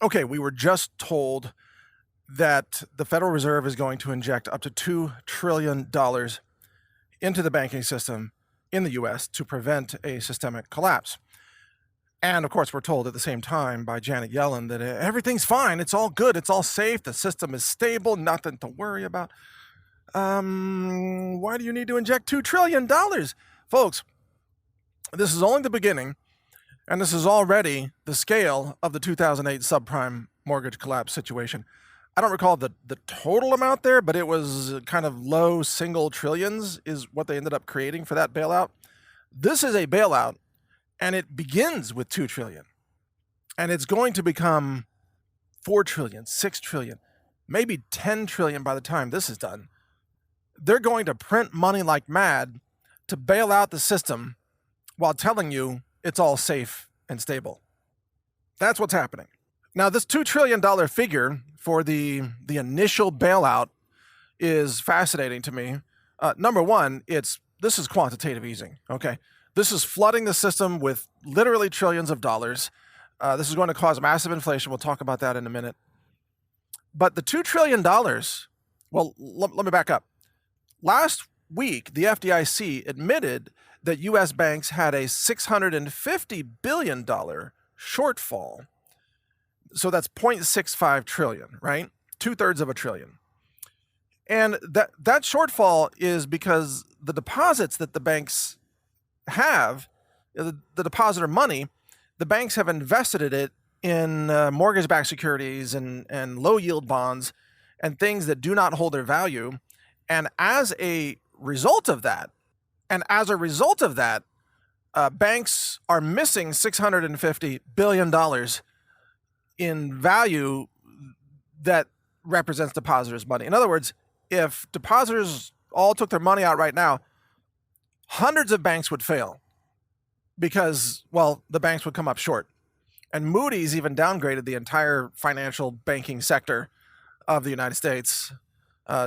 Okay, we were just told that the Federal Reserve is going to inject up to $2 trillion into the banking system in the US to prevent a systemic collapse. And of course, we're told at the same time by Janet Yellen that everything's fine, it's all good, it's all safe, the system is stable, nothing to worry about. Why do you need to inject $2 trillion? Folks, this is only the beginning, and this is already the scale of the 2008 subprime mortgage collapse situation. I don't recall the total amount there, but it was kind of low single trillions is what they ended up creating for that bailout. This is a bailout, and it begins with 2 trillion. And it's going to become 4 trillion, 6 trillion, maybe 10 trillion by the time this is done. They're going to print money like mad to bail out the system while telling you it's all safe and stable. That's what's happening. Now, this $2 trillion figure for the initial bailout is fascinating to me. Number one, this is quantitative easing, okay? This is flooding the system with literally trillions of dollars. This is going to cause massive inflation. We'll talk about that in a minute. But the $2 trillion, well, let me back up. Last week, the FDIC admitted that U.S. banks had a $650 billion shortfall. So that's 0.65 trillion, right? 2/3 of a trillion. And that shortfall is because the deposits that the banks have, the depositor money, the banks have invested it in mortgage-backed securities and low-yield bonds and things that do not hold their value. And as a result of that, banks are missing $650 billion in value that represents depositors' money. In other words, if depositors all took their money out right now, hundreds of banks would fail because, well, the banks would come up short. And Moody's even downgraded the entire financial banking sector of the United States,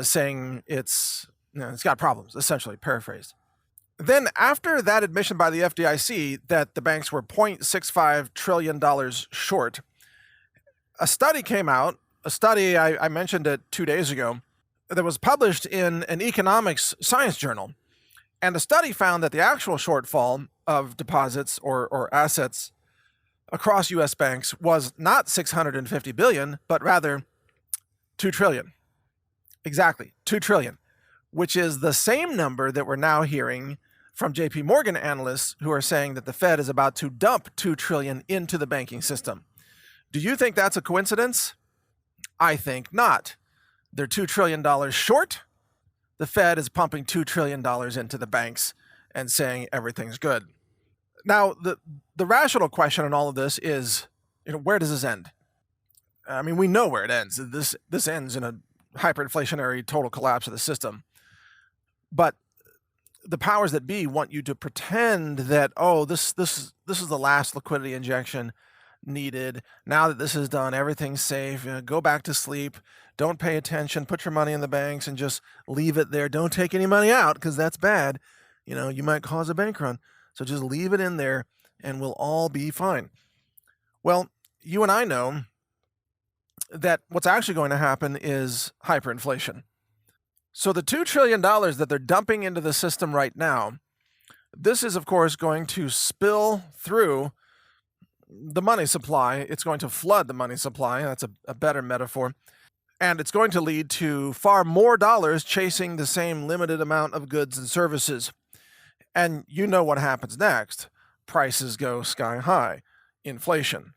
saying it's got problems, essentially, paraphrased. Then after that admission by the FDIC that the banks were $0.65 trillion short, a study came out, I mentioned it 2 days ago, that was published in an economics science journal. And the study found that the actual shortfall of deposits or assets across U.S. banks was not 650 billion, but rather 2 trillion. Exactly, 2 trillion, which is the same number that we're now hearing from JP Morgan analysts who are saying that the Fed is about to dump 2 trillion into the banking system. Do you think that's a coincidence? I think not. They're $2 trillion short. The Fed is pumping $2 trillion into the banks and saying everything's good. Now, the rational question in all of this is, where does this end? I mean, we know where it ends. This ends in a hyperinflationary total collapse of the system. But the powers that be want you to pretend that, oh, this is the last liquidity injection needed. Now that this is done, everything's safe. Go back to sleep. Don't pay attention. Put your money in the banks and just leave it there. Don't take any money out because that's bad. You might cause a bank run. So just leave it in there and we'll all be fine. Well, you and I know that what's actually going to happen is hyperinflation. So the $2 trillion that they're dumping into the system right now, this is, of course, going to spill through the money supply. It's going to flood the money supply. That's a better metaphor. And it's going to lead to far more dollars chasing the same limited amount of goods and services. And you know what happens next. Prices go sky high. Inflation.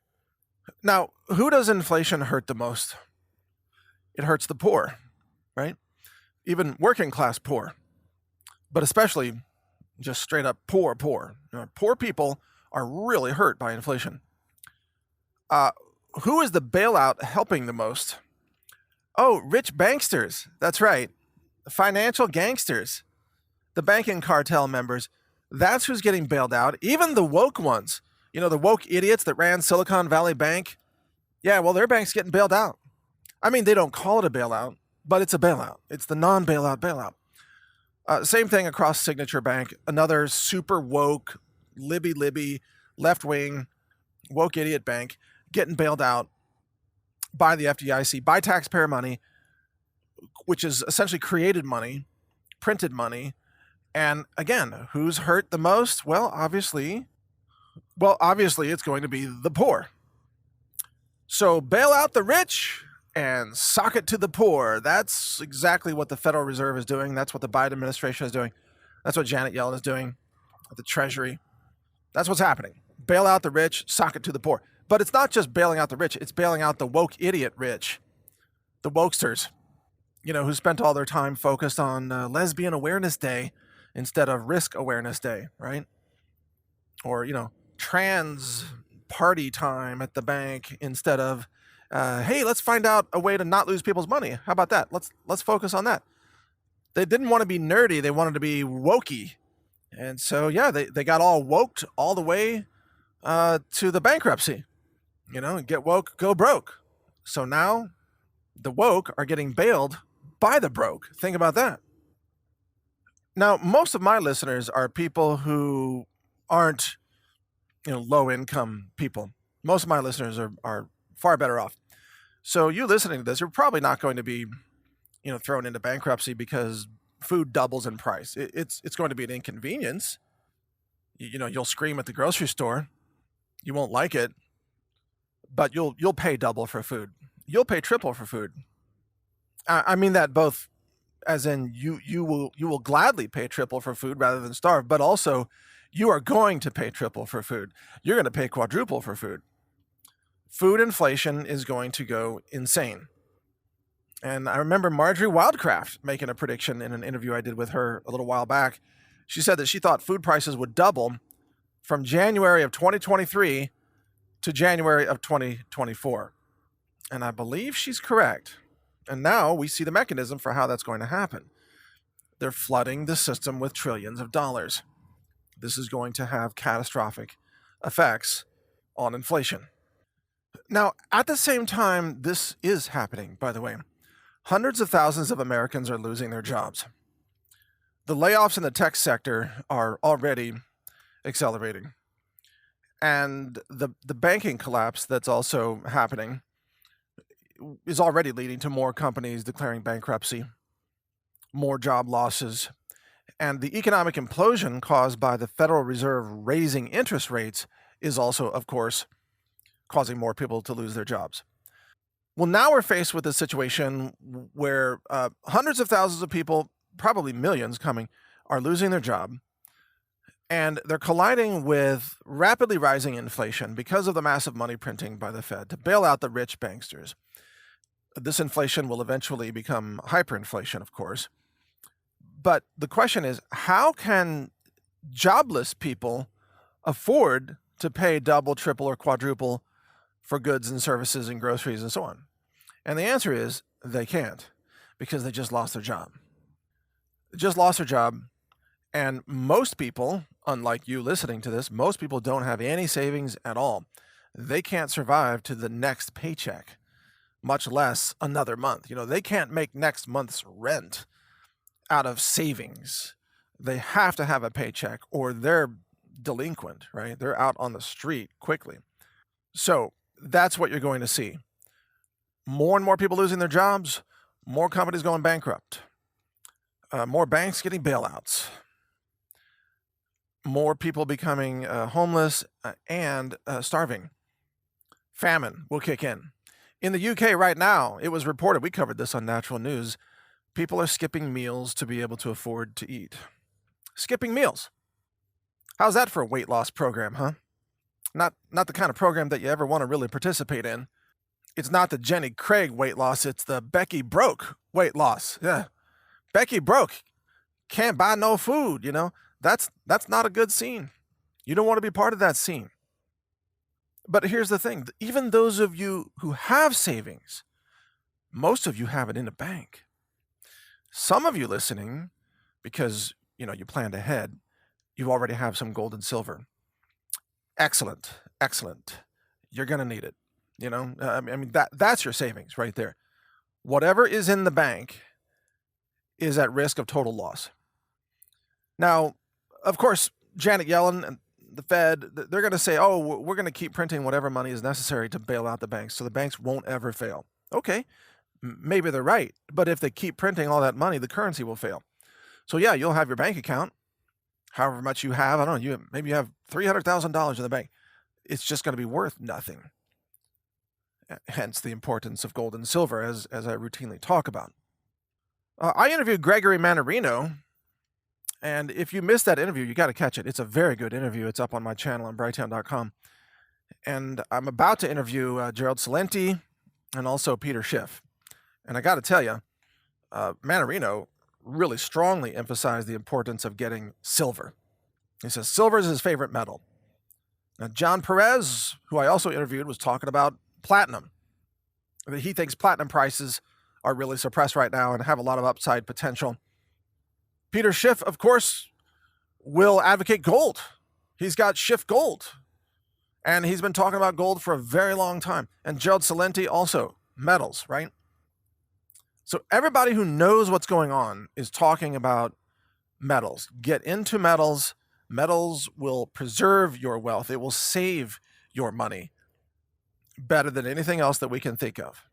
Now, who does inflation hurt the most? It hurts the poor, right? Even working class poor, but especially just straight up poor. Poor people are really hurt by inflation. Who is the bailout helping the most? Oh, rich banksters. That's right. Financial gangsters. The banking cartel members. That's who's getting bailed out. Even the woke ones. The woke idiots that ran Silicon Valley Bank. Yeah, well, their bank's getting bailed out. I mean, they don't call it a bailout, but it's a bailout. It's the non-bailout bailout. Same thing across Signature Bank. Another super woke, libby, left-wing, woke idiot bank getting bailed out. by the FDIC, by taxpayer money, which is essentially created money, printed money. And again, who's hurt the most? Obviously it's going to be the poor. So bail out the rich and sock it to the poor. That's exactly what the Federal Reserve is doing. That's what the Biden administration is doing. That's what Janet Yellen is doing at the Treasury. That's what's happening. Bail out the rich, sock it to the poor. But it's not just bailing out the rich, it's bailing out the woke idiot rich, the wokesters, who spent all their time focused on Lesbian Awareness Day instead of Risk Awareness Day, right? Or, trans party time at the bank instead of, hey, let's find out a way to not lose people's money. How about that? Let's focus on that. They didn't want to be nerdy. They wanted to be wokey. And so, yeah, they got all woked all the way to the bankruptcy. Get woke, go broke. So now the woke are getting bailed by the broke. Think about that. Now, most of my listeners are people who aren't, low income people. Most of my listeners are far better off. So you listening to this, you're probably not going to be, thrown into bankruptcy because food doubles in price. It's going to be an inconvenience. You'll scream at the grocery store. You won't like it, but you'll pay double for food. You'll pay triple for food. I mean that both as in you will gladly pay triple for food rather than starve, but also you are going to pay triple for food. You're going to pay quadruple for food. Food inflation is going to go insane. And I remember Marjorie Wildcraft making a prediction in an interview I did with her a little while back. She said that she thought food prices would double from January of 2023 to January of 2024. And I believe she's correct. And now we see the mechanism for how that's going to happen. They're flooding the system with trillions of dollars. This is going to have catastrophic effects on inflation. Now, at the same time, this is happening, by the way. Hundreds of thousands of Americans are losing their jobs. The layoffs in the tech sector are already accelerating. And the banking collapse that's also happening is already leading to more companies declaring bankruptcy, more job losses, and the economic implosion caused by the Federal Reserve raising interest rates is also, of course, causing more people to lose their jobs. Well, now we're faced with a situation where hundreds of thousands of people, probably millions coming, are losing their job, and they're colliding with rapidly rising inflation because of the massive money printing by the Fed to bail out the rich banksters. This inflation will eventually become hyperinflation, of course. But the question is, how can jobless people afford to pay double, triple, or quadruple for goods and services and groceries and so on? And the answer is they can't, because they just lost their job. They just lost their job. And most people, unlike you listening to this, most people don't have any savings at all. They can't survive to the next paycheck, much less another month. They can't make next month's rent out of savings. They have to have a paycheck or they're delinquent, right? They're out on the street quickly. So that's what you're going to see. More and more people losing their jobs, more companies going bankrupt, more banks getting bailouts, more people becoming homeless and starving. Famine will kick in. In the UK right now, it was reported, we covered this on Natural News, people are skipping meals to be able to afford to eat. Skipping meals. How's that for a weight loss program, huh? Not the kind of program that you ever want to really participate in. It's not the Jenny Craig weight loss, it's the Becky Broke weight loss. Yeah. Becky Broke can't buy no food, That's not a good scene. You don't want to be part of that scene. But here's the thing. Even those of you who have savings, most of you have it in a bank. Some of you listening, because you planned ahead, you already have some gold and silver. Excellent. You're going to need it. That's your savings right there. Whatever is in the bank is at risk of total loss. Now, of course, Janet Yellen, the Fed, they're going to say, oh, we're going to keep printing whatever money is necessary to bail out the banks, so the banks won't ever fail. Okay, maybe they're right, but if they keep printing all that money, the currency will fail. So yeah, you'll have your bank account, however much you have. I don't know, maybe you have $300,000 in the bank. It's just going to be worth nothing. Hence the importance of gold and silver, as I routinely talk about. I interviewed Gregory Mannarino, and if you missed that interview, you got to catch it. It's a very good interview. It's up on my channel on brighteon.com. And I'm about to interview Gerald Celente and also Peter Schiff. And I got to tell you, Mannarino really strongly emphasized the importance of getting silver. He says silver is his favorite metal. Now, John Perez, who I also interviewed, was talking about platinum. He thinks platinum prices are really suppressed right now and have a lot of upside potential. Peter Schiff, of course, will advocate gold. He's got Schiff Gold, and he's been talking about gold for a very long time. And Gerald Celente also, metals, right? So everybody who knows what's going on is talking about metals. Get into metals. Metals will preserve your wealth. It will save your money better than anything else that we can think of.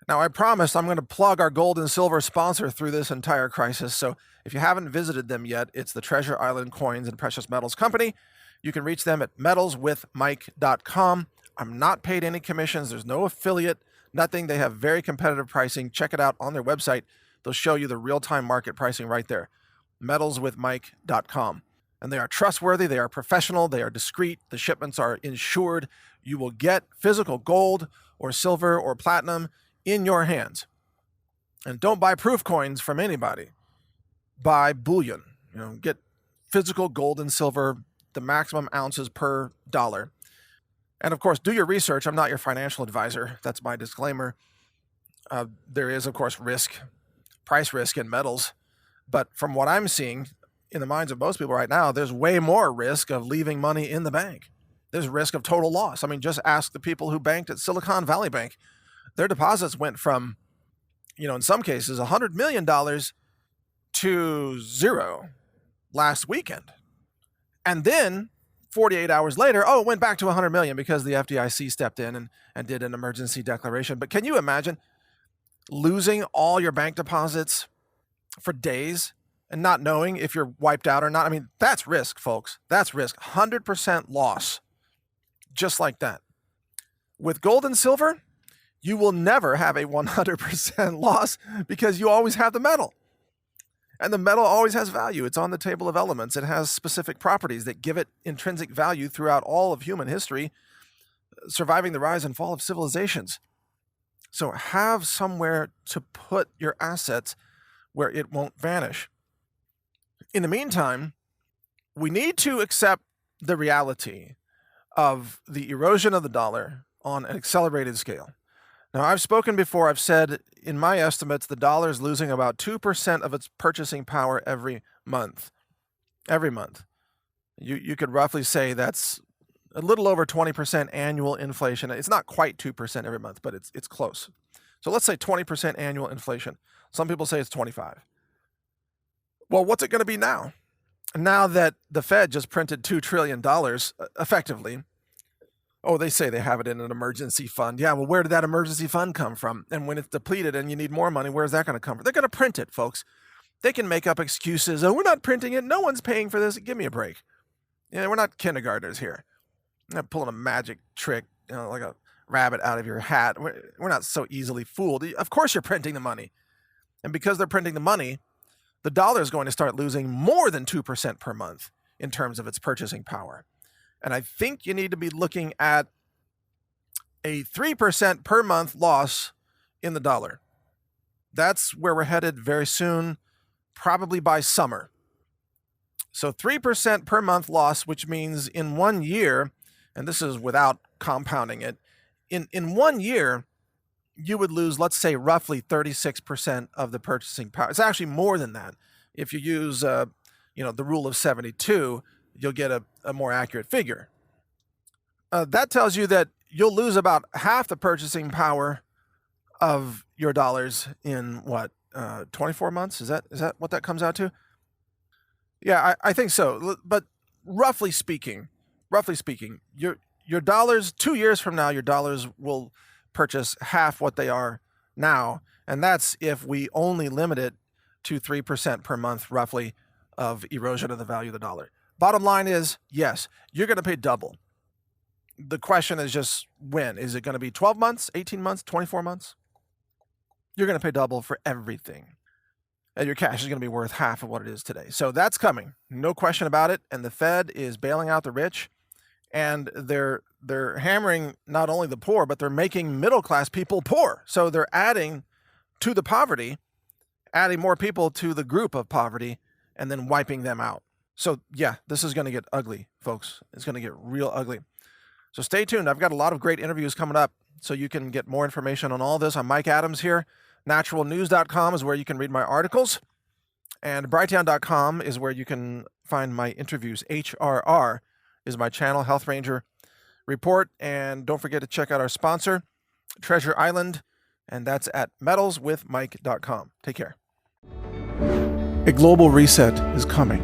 Now, I promised I'm going to plug our gold and silver sponsor through this entire crisis. So if you haven't visited them yet, it's the Treasure Island Coins and Precious Metals Company. You can reach them at metalswithmike.com. I'm not paid any commissions. There's no affiliate, nothing. They have very competitive pricing. Check it out on their website. They'll show you the real-time market pricing right there. metalswithmike.com. And they are trustworthy. They are professional. They are discreet. The shipments are insured. You will get physical gold or silver or platinum in your hands. And don't buy proof coins from anybody. Buy bullion. Get physical gold and silver, the maximum ounces per dollar. And of course, do your research. I'm not your financial advisor. That's my disclaimer. There is, of course, price risk in metals. But from what I'm seeing in the minds of most people right now, there's way more risk of leaving money in the bank. There's risk of total loss. I mean, just ask the people who banked at Silicon Valley Bank. Their deposits went from, in some cases, $100 million to zero last weekend. And then 48 hours later, it went back to 100 million because the FDIC stepped in and did an emergency declaration. But can you imagine losing all your bank deposits for days and not knowing if you're wiped out or not? I mean, that's risk, folks. That's risk. 100% loss. Just like that. With gold and silver, you will never have a 100% loss because you always have the metal. And the metal always has value. It's on the table of elements. It has specific properties that give it intrinsic value throughout all of human history, surviving the rise and fall of civilizations. So have somewhere to put your assets where it won't vanish. In the meantime, we need to accept the reality of the erosion of the dollar on an accelerated scale. Now, I've spoken before. I've said, in my estimates, the dollar is losing about 2% of its purchasing power every month. Every month. You could roughly say that's a little over 20% annual inflation. It's not quite 2% every month, but it's close. So let's say 20% annual inflation. Some people say it's 25. Well, what's it going to be now? Now that the Fed just printed $2 trillion effectively. Oh, they say they have it in an emergency fund. Yeah, well, where did that emergency fund come from? And when it's depleted and you need more money, where's that going to come from? They're going to print it, folks. They can make up excuses. Oh, we're not printing it. No one's paying for this. Give me a break. We're not kindergartners here. I'm not pulling a magic trick, like a rabbit out of your hat. We're not so easily fooled. Of course you're printing the money. And because they're printing the money, the dollar is going to start losing more than 2% per month in terms of its purchasing power. And I think you need to be looking at a 3% per month loss in the dollar. That's where we're headed very soon, probably by summer. So 3% per month loss, which means in 1 year, and this is without compounding it, in 1 year, you would lose, let's say, roughly 36% of the purchasing power. It's actually more than that. If you use, the rule of 72, you'll get a more accurate figure. That tells you that you'll lose about half the purchasing power of your dollars in 24 months? Is that what that comes out to? Yeah, I think so. But roughly speaking, roughly speaking, your dollars 2 years from now, your dollars will purchase half what they are now, and that's if we only limit it to 3% per month, roughly, of erosion of the value of the dollar. Bottom line is, yes, you're going to pay double. The question is just when. Is it going to be 12 months, 18 months, 24 months? You're going to pay double for everything. And your cash is going to be worth half of what it is today. So that's coming, no question about it. And the Fed is bailing out the rich, and they're hammering not only the poor, but they're making middle-class people poor. So they're adding to the poverty, adding more people to the group of poverty, and then wiping them out. So yeah, this is going to get ugly, folks. It's going to get real ugly. So stay tuned. I've got a lot of great interviews coming up, so you can get more information on all this. I'm Mike Adams here. Naturalnews.com is where you can read my articles, and Brighteon.com is where you can find my interviews. HRR is my channel, Health Ranger Report, and don't forget to check out our sponsor, Treasure Island, and that's at metalswithmike.com. Take care. A global reset is coming,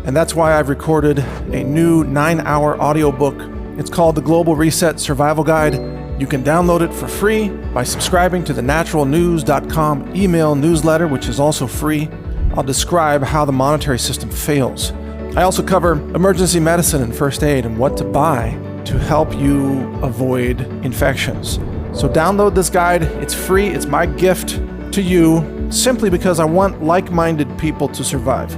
and that's why I've recorded a new 9-hour audiobook. It's called The Global Reset Survival Guide. You can download it for free by subscribing to the naturalnews.com email newsletter, which is also free. I'll describe how the monetary system fails. I also cover emergency medicine and first aid and what to buy to help you avoid infections. So download this guide. It's free. It's my gift to you simply because I want like-minded people to survive.